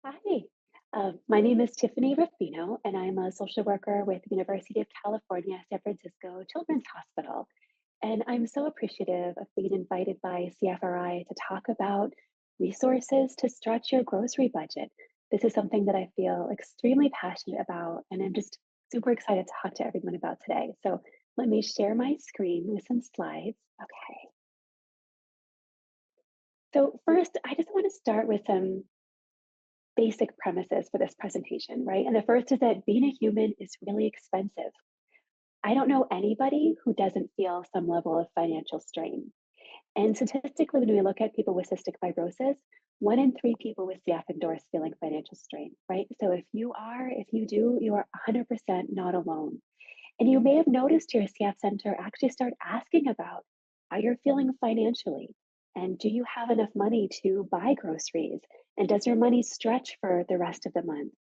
Hi, my name is Tiffany Raffino, and I'm a social worker with the University of California, San Francisco Children's Hospital. And I'm so appreciative of being invited by CFRI to talk about resources to stretch your grocery budget. This is something that I feel extremely passionate about, and I'm just super excited to talk to everyone about today. So let me share my screen with some slides. Okay. So first, I just want to start with some basic premises for this presentation, right? And the first is that being a human is really expensive. I don't know anybody who doesn't feel some level of financial strain. And statistically, when we look at people with cystic fibrosis, 1 in 3 people with CF endorse feeling financial strain, right? So if you do, you are 100% not alone. And you may have noticed your CF center actually start asking about how you're feeling financially. And do you have enough money to buy groceries? And does your money stretch for the rest of the month?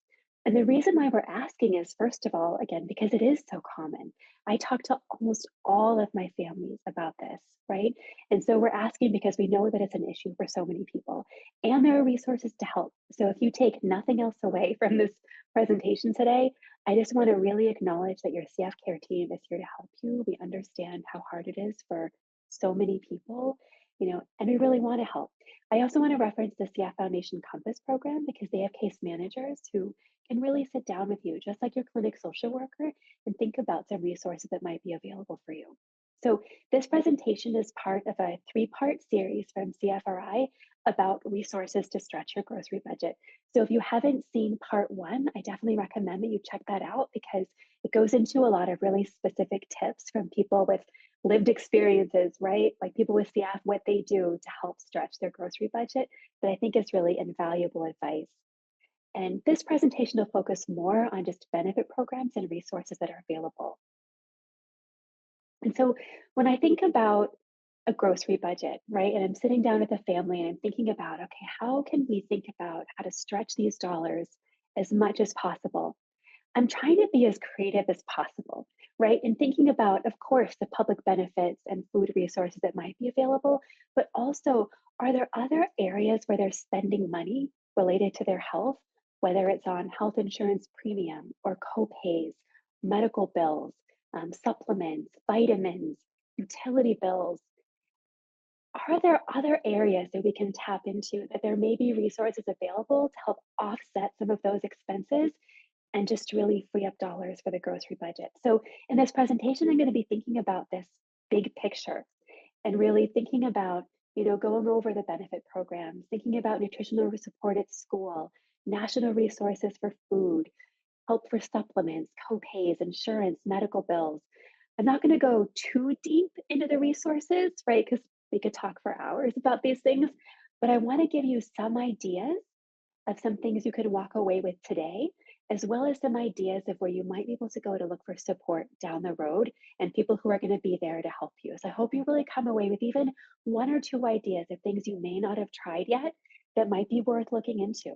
And the reason why we're asking is, first of all, again, because it is so common. I talk to almost all of my families about this, right? And so we're asking because we know that it's an issue for so many people. And there are resources to help. So if you take nothing else away from this presentation today, I just want to really acknowledge that your CF care team is here to help you. We understand how hard it is for so many people, and we really want to help. I also want to reference the CF Foundation Compass program because they have case managers who can really sit down with you, just like your clinic social worker, and think about some resources that might be available for you. So, this presentation is part of a 3-part series from CFRI about resources to stretch your grocery budget. So if you haven't seen part 1, I definitely recommend that you check that out because it goes into a lot of really specific tips from people with lived experiences, right? Like people with CF, what they do to help stretch their grocery budget that I think is really invaluable advice. And this presentation will focus more on just benefit programs and resources that are available. And so when I think about a grocery budget, right, and I'm sitting down with a family and I'm thinking about, okay, how can we think about how to stretch these dollars as much as possible? I'm trying to be as creative as possible, right? And thinking about, of course, the public benefits and food resources that might be available, but also, are there other areas where they're spending money related to their health, whether it's on health insurance premium or co-pays, medical bills, supplements, vitamins, utility bills? Are there other areas that we can tap into that there may be resources available to help offset some of those expenses and just really free up dollars for the grocery budget? So in this presentation, I'm going to be thinking about this big picture and really thinking about, going over the benefit programs, thinking about nutritional support at school, national resources for food, help for supplements, co-pays, insurance, medical bills. I'm not going to go too deep into the resources, right? Because we could talk for hours about these things, but I want to give you some ideas of some things you could walk away with today, as well as some ideas of where you might be able to go to look for support down the road and people who are going to be there to help you. So I hope you really come away with even 1 or 2 ideas of things you may not have tried yet that might be worth looking into.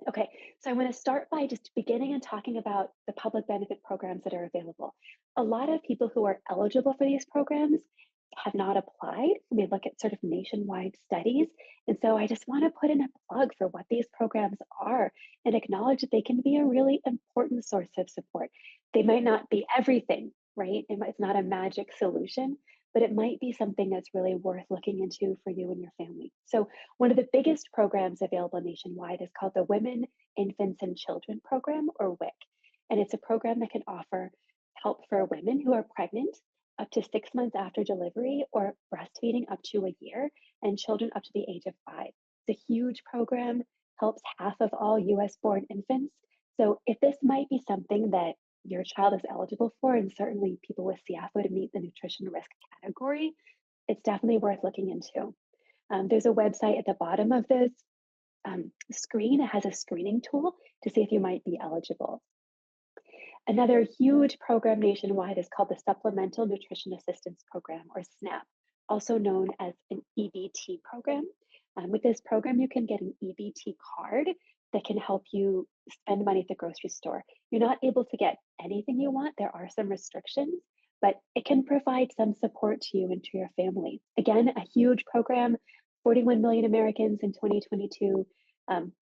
Okay, so I want to start by just beginning and talking about the public benefit programs that are available. A lot of people who are eligible for these programs have not applied. We look at sort of nationwide studies. And so I just want to put in a plug for what these programs are and acknowledge that they can be a really important source of support. They might not be everything, right? It's not a magic solution, but it might be something that's really worth looking into for you and your family. So one of the biggest programs available nationwide is called the Women, Infants, and Children Program, or WIC. And it's a program that can offer help for women who are pregnant up to 6 months after delivery or breastfeeding up to a year, and children up to the age of 5. It's a huge program, helps half of all US born infants. So if this might be something that your child is eligible for, and certainly people with CF would meet the nutrition risk category, it's definitely worth looking into. There's a website at the bottom of this screen. It has a screening tool to see if you might be eligible. Another huge program nationwide is called the Supplemental Nutrition Assistance Program, or SNAP, also known as an EBT program. With this program, you can get an EBT card that can help you spend money at the grocery store. You're not able to get anything you want, there are some restrictions, but it can provide some support to you and to your family. Again, a huge program, 41 million Americans in 2022. Um,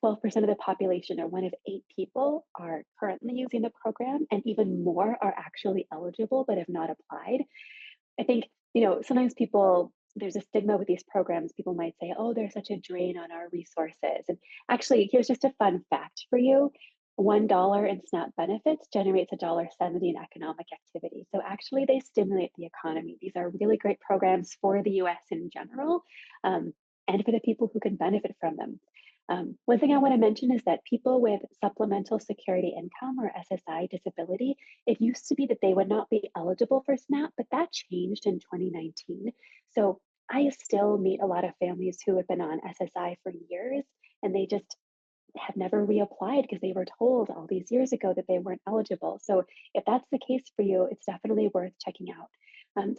12% of the population, or one of 8 people, are currently using the program, and even more are actually eligible but have not applied. I think, sometimes there's a stigma with these programs. People might say, oh, they're such a drain on our resources. And actually, here's just a fun fact for you. $1 in SNAP benefits generates $1.70 in economic activity. So actually, they stimulate the economy. These are really great programs for the US in general, um, and for the people who can benefit from them. One thing I want to mention is that people with supplemental security income, or SSI disability, it used to be that they would not be eligible for SNAP, but that changed in 2019. So I still meet a lot of families who have been on SSI for years, and they just have never reapplied because they were told all these years ago that they weren't eligible. So if that's the case for you, it's definitely worth checking out.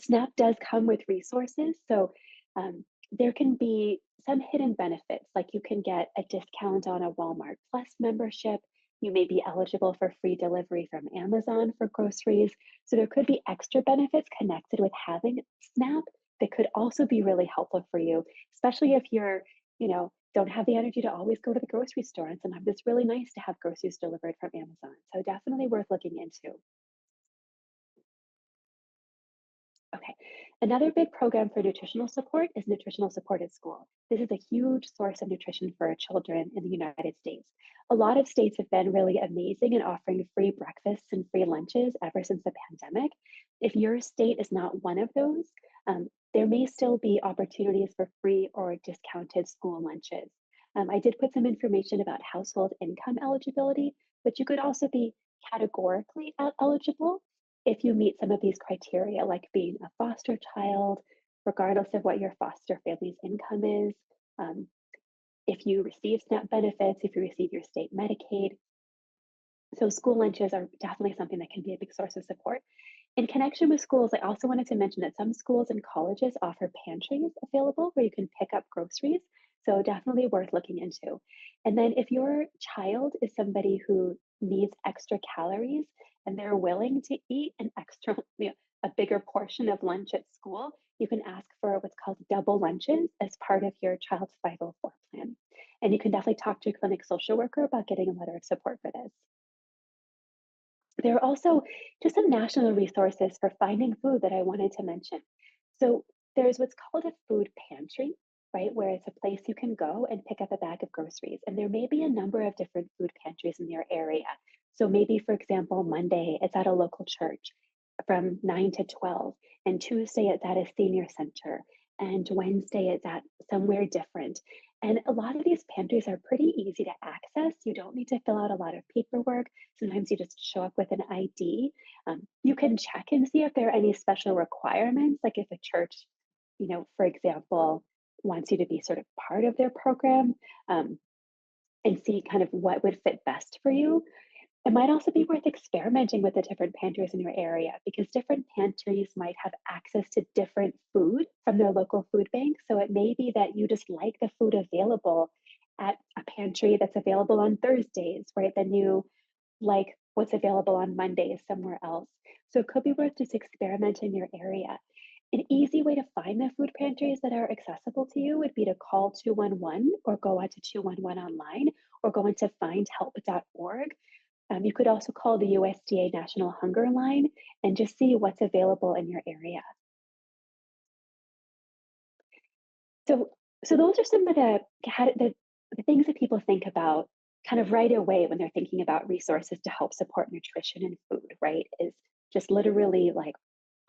SNAP does come with resources. So um, there can be some hidden benefits, like you can get a discount on a Walmart Plus membership. You may be eligible for free delivery from Amazon for groceries. So there could be extra benefits connected with having SNAP that could also be really helpful for you, especially if you're, don't have the energy to always go to the grocery store. And sometimes it's really nice to have groceries delivered from Amazon. So definitely worth looking into. Okay. Another big program for nutritional support is nutritional support at school. This is a huge source of nutrition for our children in the United States. A lot of states have been really amazing in offering free breakfasts and free lunches ever since the pandemic. If your state is not one of those, there may still be opportunities for free or discounted school lunches. I did put some information about household income eligibility, but you could also be categorically eligible if you meet some of these criteria, like being a foster child, regardless of what your foster family's income is, um, if you receive SNAP benefits, if you receive your state Medicaid. So school lunches are definitely something that can be a big source of support. In connection with schools, I also wanted to mention that some schools and colleges offer pantries available where you can pick up groceries. So definitely worth looking into. And then if your child is somebody who needs extra calories and they're willing to eat an extra, a bigger portion of lunch at school, you can ask for what's called double lunches as part of your child's 504 plan. And you can definitely talk to your clinic social worker about getting a letter of support for this. There are also just some national resources for finding food that I wanted to mention. So there's what's called a food pantry, right? Where it's a place you can go and pick up a bag of groceries. And there may be a number of different food pantries in your area. So maybe, for example, Monday it's at a local church from 9 to 12, and Tuesday it's at a senior center, and Wednesday it's at somewhere different. And a lot of these pantries are pretty easy to access. You don't need to fill out a lot of paperwork. Sometimes you just show up with an ID. You can check and see if there are any special requirements, like if a church, for example, wants you to be sort of part of their program, um, and see kind of what would fit best for you. It might also be worth experimenting with the different pantries in your area, because different pantries might have access to different food from their local food bank. So it may be that you just like the food available at a pantry that's available on Thursdays, right? Then you like what's available on Mondays somewhere else. So it could be worth just experimenting in your area. An easy way to find the food pantries that are accessible to you would be to call 211, or go onto 211 online, or go into findhelp.org. You could also call the USDA National Hunger Line and just see what's available in your area. So, so those are some of the things that people think about kind of right away when they're thinking about resources to help support nutrition and food, right? Is just literally like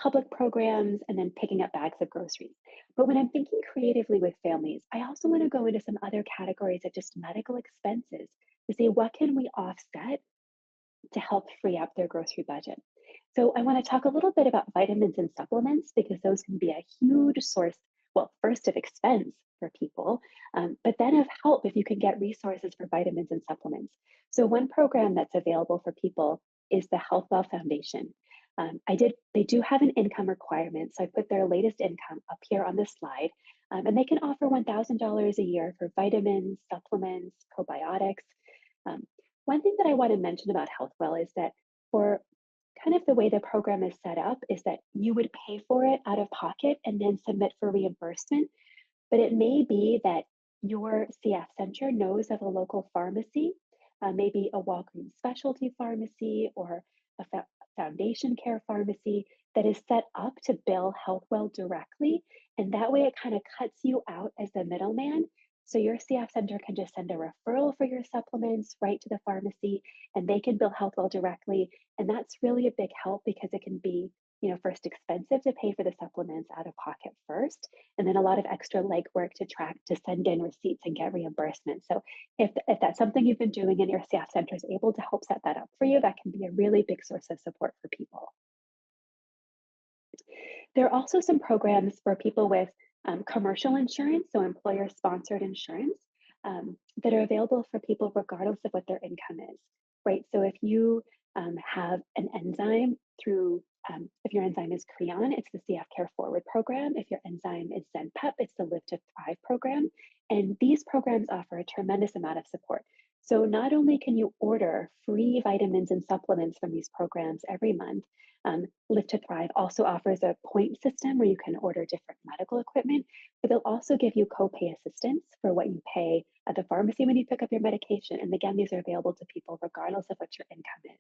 public programs and then picking up bags of groceries. But when I'm thinking creatively with families, I also want to go into some other categories of just medical expenses to see what can we offset to help free up their grocery budget. So I want to talk a little bit about vitamins and supplements, because those can be a huge source, well, first of expense for people, but then of help if you can get resources for vitamins and supplements. So one program that's available for people is the HealthWell Foundation. They do have an income requirement, so I put their latest income up here on this slide, and they can offer $1,000 a year for vitamins, supplements, probiotics. Um, One thing that I want to mention about HealthWell is that, for kind of the way the program is set up, is that you would pay for it out of pocket and then submit for reimbursement. But it may be that your CF center knows of a local pharmacy, maybe a Walgreens specialty pharmacy or a foundation care pharmacy that is set up to bill HealthWell directly. And that way it kind of cuts you out as the middleman. So your CF center can just send a referral for your supplements right to the pharmacy and they can bill HealthWell directly. And that's really a big help because it can be, first expensive to pay for the supplements out of pocket first, and then a lot of extra legwork to track to send in receipts and get reimbursement. So if that's something you've been doing and your CF center is able to help set that up for you, that can be a really big source of support for people. There are also some programs for people with commercial insurance, so employer sponsored insurance, that are available for people regardless of what their income is, right? So if you have an enzyme through, if your enzyme is Creon, it's the CF Care Forward program. If your enzyme is ZenPep, it's the Live to Thrive program. And these programs offer a tremendous amount of support. So not only can you order free vitamins and supplements from these programs every month, Live to Thrive also offers a point system where you can order different medical equipment, but they'll also give you copay assistance for what you pay at the pharmacy when you pick up your medication. And again, these are available to people regardless of what your income is.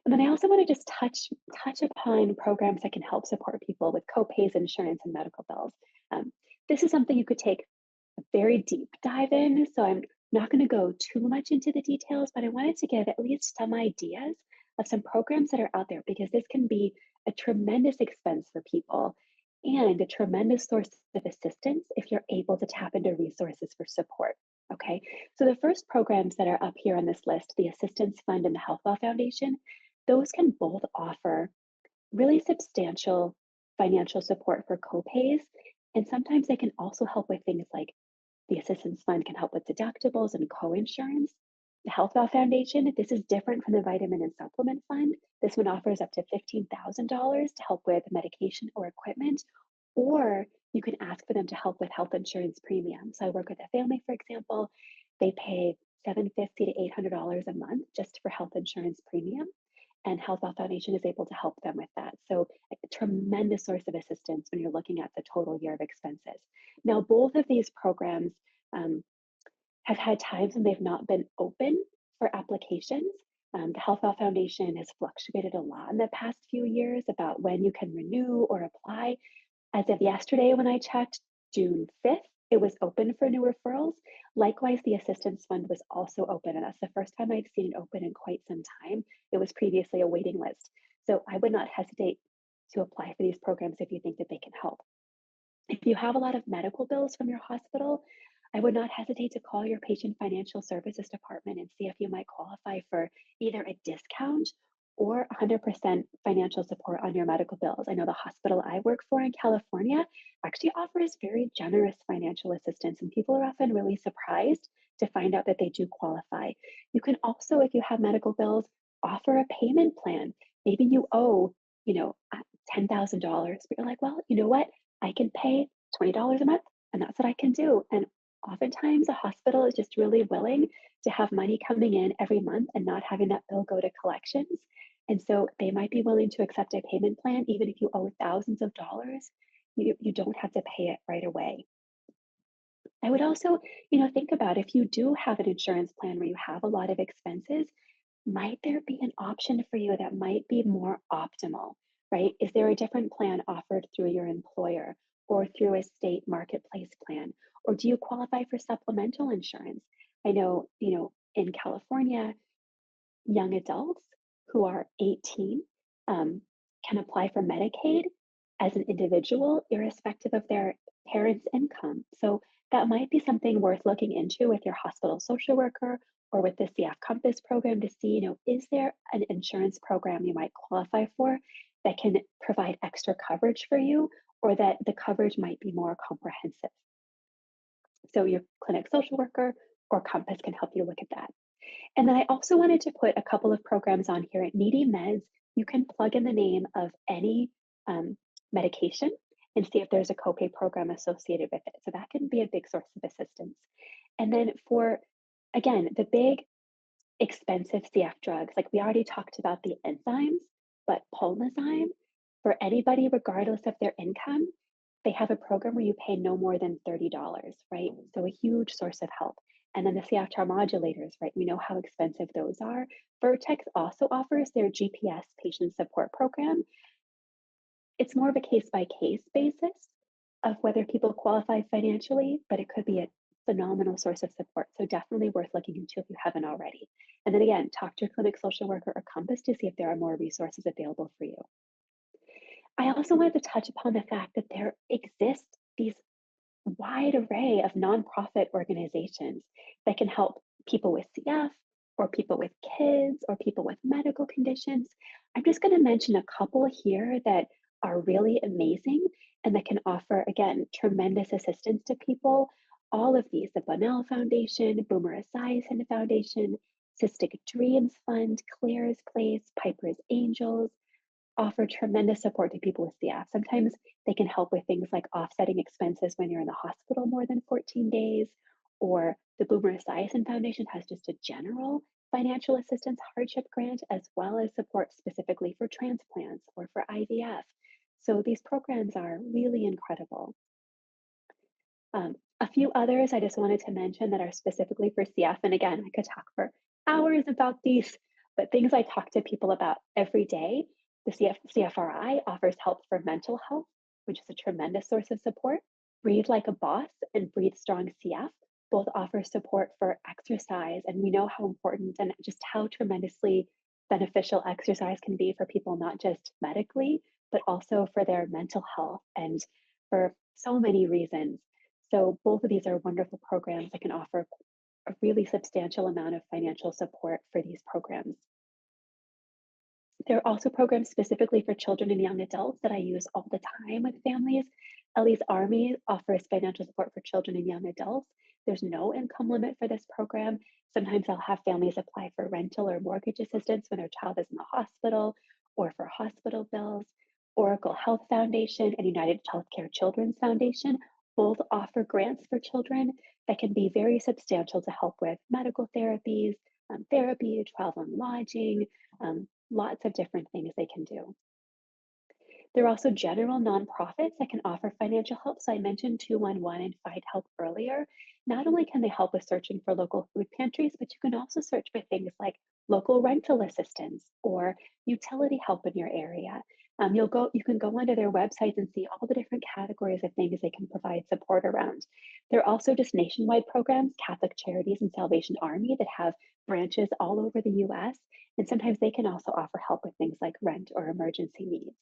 And then I also want to just touch upon programs that can help support people with copays, insurance, and medical bills. Um, this is something you could take a very deep dive in, so I'm not going to go too much into the details, but I wanted to give at least some ideas of some programs that are out there because this can be a tremendous expense for people and a tremendous source of assistance if you're able to tap into resources for support. Okay, so the first programs that are up here on this list, the Assistance Fund and the Health Law Foundation, those can both offer really substantial financial support for copays. And sometimes they can also help with things like the Assistance Fund can help with deductibles and co-insurance. The Health Law Foundation, this is different from the Vitamin and Supplement Fund. This one offers up to $15,000 to help with medication or equipment, or you can ask for them to help with health insurance premiums. So I work with a family, for example, they pay $750 to $800 a month just for health insurance premium, and Health Law Foundation is able to help them with that. So a tremendous source of assistance when you're looking at the total year of expenses. Now, both of these programs um, have had times when they've not been open for applications. The Health Law Foundation has fluctuated a lot in the past few years about when you can renew or apply. As of yesterday, when I checked, June 5th, it was open for new referrals. Likewise, the Assistance Fund was also open, and that's the first time I've seen it open in quite some time. It was previously a waiting list. So I would not hesitate to apply for these programs if you think that they can help. If you have a lot of medical bills from your hospital, I would not hesitate to call your patient financial services department and see if you might qualify for either a discount or 100% financial support on your medical bills. I know the hospital I work for in California actually offers very generous financial assistance, and people are often really surprised to find out that they do qualify. You can also, if you have medical bills, offer a payment plan. Maybe you owe, $10,000, but you're like, well, you know what? I can pay $20 a month, and that's what I can do. And oftentimes, a hospital is just really willing to have money coming in every month and not having that bill go to collections. And so they might be willing to accept a payment plan, even if you owe thousands of dollars. You don't have to pay it right away. I would also, think about if you do have an insurance plan where you have a lot of expenses, might there be an option for you that might be more optimal, right? Is there a different plan offered through your employer or through a state marketplace plan? Or do you qualify for supplemental insurance? I know, in California, young adults who are 18 um, can apply for Medicaid as an individual, irrespective of their parents' income. So that might be something worth looking into with your hospital social worker or with the CF Compass program to see, is there an insurance program you might qualify for that can provide extra coverage for you, or that the coverage might be more comprehensive. So your clinic social worker or Compass can help you look at that. And then I also wanted to put a couple of programs on here. At Needy Meds, you can plug in the name of any medication and see if there's a copay program associated with it. So that can be a big source of assistance. And then for, again, the big expensive CF drugs, like we already talked about the enzymes, but pulmozyme, for anybody, regardless of their income, they have a program where you pay no more than $30, right? So a huge source of help. And then the CFTR modulators, right? We know how expensive those are. Vertex also offers their GPS patient support program. It's more of a case by case basis of whether people qualify financially, but it could be a phenomenal source of support. So definitely worth looking into if you haven't already. And then again, talk to your clinic social worker or Compass to see if there are more resources available for you. I also wanted to touch upon the fact that there exist these wide array of nonprofit organizations that can help people with CF or people with kids or people with medical conditions. I'm just going to mention a couple here that are really amazing and that can offer, again, tremendous assistance to people. All of these, the Bonnell Foundation, Boomer Esiason Foundation, Cystic Dreams Fund, Claire's Place, Piper's Angels, offer tremendous support to people with CF. Sometimes they can help with things like offsetting expenses when you're in the hospital more than 14 days, or the Boomer Esiason Foundation has just a general financial assistance hardship grant, as well as support specifically for transplants or for IVF. So these programs are really incredible. A few others I just wanted to mention that are specifically for CF. And again, I could talk for hours about these, but things I talk to people about every day. The CFRI offers help for mental health, which is a tremendous source of support. Breathe Like a Boss and Breathe Strong CF both offer support for exercise. And we know how important and just how tremendously beneficial exercise can be for people, not just medically, but also for their mental health and for so many reasons. So both of these are wonderful programs that can offer a really substantial amount of financial support for these programs. There are also programs specifically for children and young adults that I use all the time with families. Ellie's Army offers financial support for children and young adults. There's no income limit for this program. Sometimes I'll have families apply for rental or mortgage assistance when their child is in the hospital or for hospital bills. Oracle Health Foundation and United Healthcare Children's Foundation both offer grants for children that can be very substantial to help with medical therapies, therapy, travel and lodging, lots of different things they can do. There are also general nonprofits that can offer financial help. So I mentioned 211 and Find Help earlier. Not only can they help with searching for local food pantries, but you can also search for things like local rental assistance or utility help in your area. You can go onto their websites and see all the different categories of things they can provide support around. There are also just nationwide programs, Catholic Charities and Salvation Army, that have branches all over the US. And sometimes they can also offer help with things like rent or emergency needs.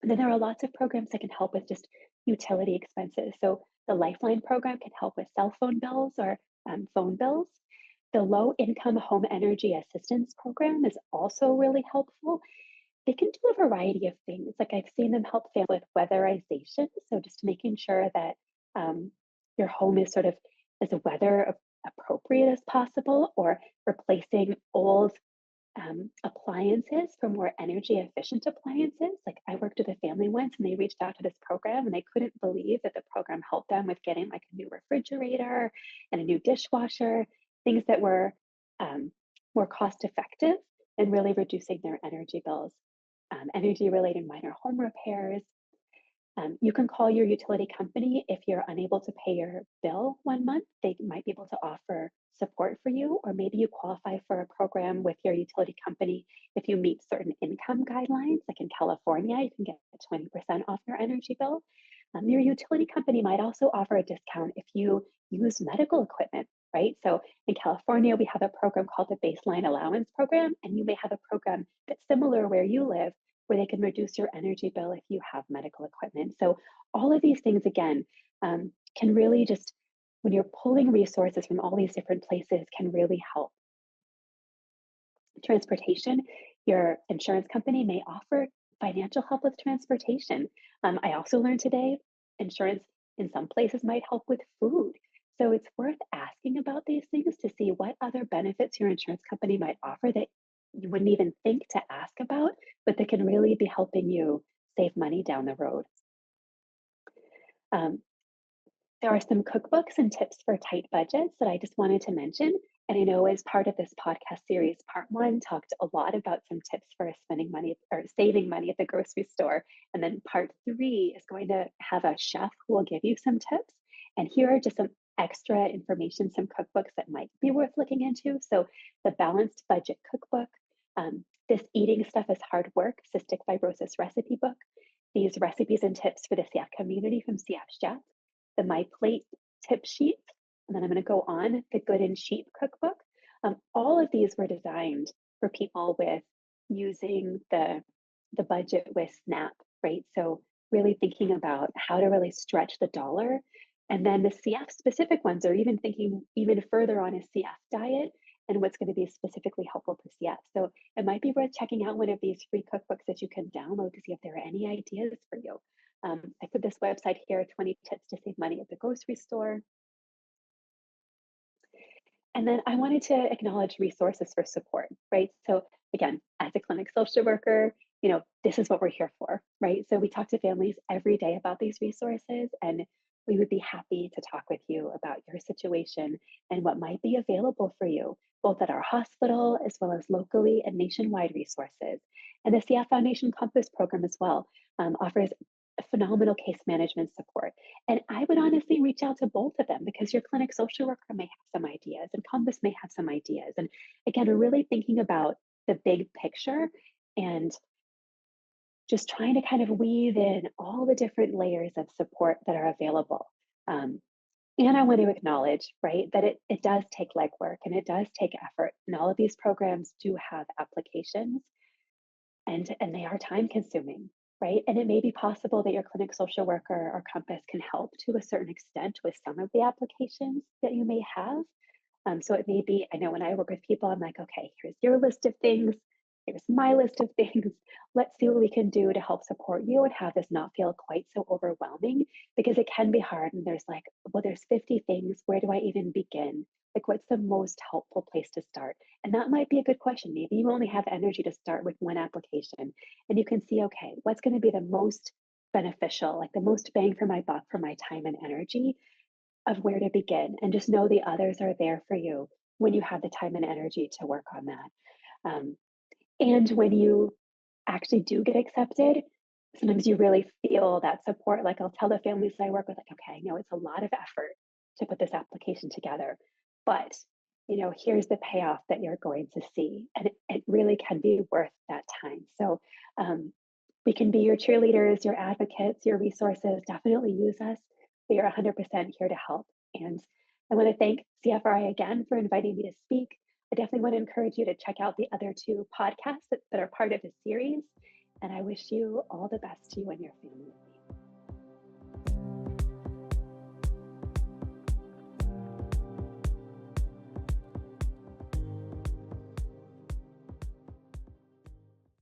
And then there are lots of programs that can help with just utility expenses. So the Lifeline program can help with cell phone bills or phone bills. The Low Income Home Energy Assistance Program is also really helpful. They can do a variety of things. Like I've seen them help families with weatherization. So just making sure that your home is sort of as weather appropriate as possible, or replacing old appliances for more energy efficient appliances. Like I worked with a family once and they reached out to this program and they couldn't believe that the program helped them with getting like a new refrigerator and a new dishwasher, things that were more cost effective and really reducing their energy bills. Energy related minor home repairs. You can call your utility company if you're unable to pay your bill one month. They might be able to offer support for you, or maybe you qualify for a program with your utility company if you meet certain income guidelines. Like in California, you can get 20% off your energy bill. Your utility company might also offer a discount if you use medical equipment, right? So in California, we have a program called the Baseline Allowance Program, and you may have a program that's similar where you live, where they can reduce your energy bill if you have medical equipment. So all of these things, again, can really just, when you're pulling resources from all these different places, can really help. Transportation, your insurance company may offer financial help with transportation. I also learned today, insurance in some places might help with food. So it's worth asking about these things to see what other benefits your insurance company might offer that you wouldn't even think to ask about, but that can really be helping you save money down the road. Um, there are some cookbooks and tips for tight budgets that I just wanted to mention. And I know as part of this podcast series, part one talked a lot about some tips for spending money or saving money at the grocery store. And then part three is going to have a chef who will give you some tips. And here are just some extra information, some cookbooks that might be worth looking into. So the Balanced Budget Cookbook, this Eating Stuff is Hard Work, Cystic Fibrosis Recipe Book, these recipes and tips for the CF community from CF Chef, the My Plate tip sheet, and then I'm going to go on the Good and Cheap cookbook. All of these were designed for people with using the budget with SNAP, right? So really thinking about how to really stretch the dollar. And then the CF specific ones are even thinking even further on a CF diet and what's going to be specifically helpful for CF. So it might be worth checking out one of these free cookbooks that you can download to see if there are any ideas for you. I put this website here, 20 tips to save money at the grocery store. And then I wanted to acknowledge resources for support, right? So again, as a clinic social worker, this is what we're here for, right? So we talk to families every day about these resources, and we would be happy to talk with you about your situation and what might be available for you, both at our hospital as well as locally and nationwide resources. And the CF Foundation Compass program as well offers phenomenal case management support. And I would honestly reach out to both of them because your clinic social worker may have some ideas and Compass may have some ideas. And again, we're really thinking about the big picture and just trying to kind of weave in all the different layers of support that are available. And I want to acknowledge, right, that it does take legwork and it does take effort. And all of these programs do have applications and they are time consuming, right? And it may be possible that your clinic social worker or Compass can help to a certain extent with some of the applications that you may have. So it may be, I know when I work with people, I'm like, okay, here's your list of things, here's my list of things. Let's see what we can do to help support you and have this not feel quite so overwhelming because it can be hard. And there's like, well, there's 50 things. Where do I even begin? Like, what's the most helpful place to start? And that might be a good question. Maybe you only have energy to start with one application and you can see, okay, what's going to be the most beneficial, like the most bang for my buck for my time and energy of where to begin, and just know the others are there for you when you have the time and energy to work on that. And when you actually do get accepted, sometimes you really feel that support. Like I'll tell the families that I work with, like, okay, I know it's a lot of effort to put this application together, but here's the payoff that you're going to see. And it really can be worth that time. So we can be your cheerleaders, your advocates, your resources. Definitely use us. We are 100% here to help. And I want to thank CFRI again for inviting me to speak. I definitely want to encourage you to check out the other two podcasts that are part of the series. And I wish you all the best to you and your family.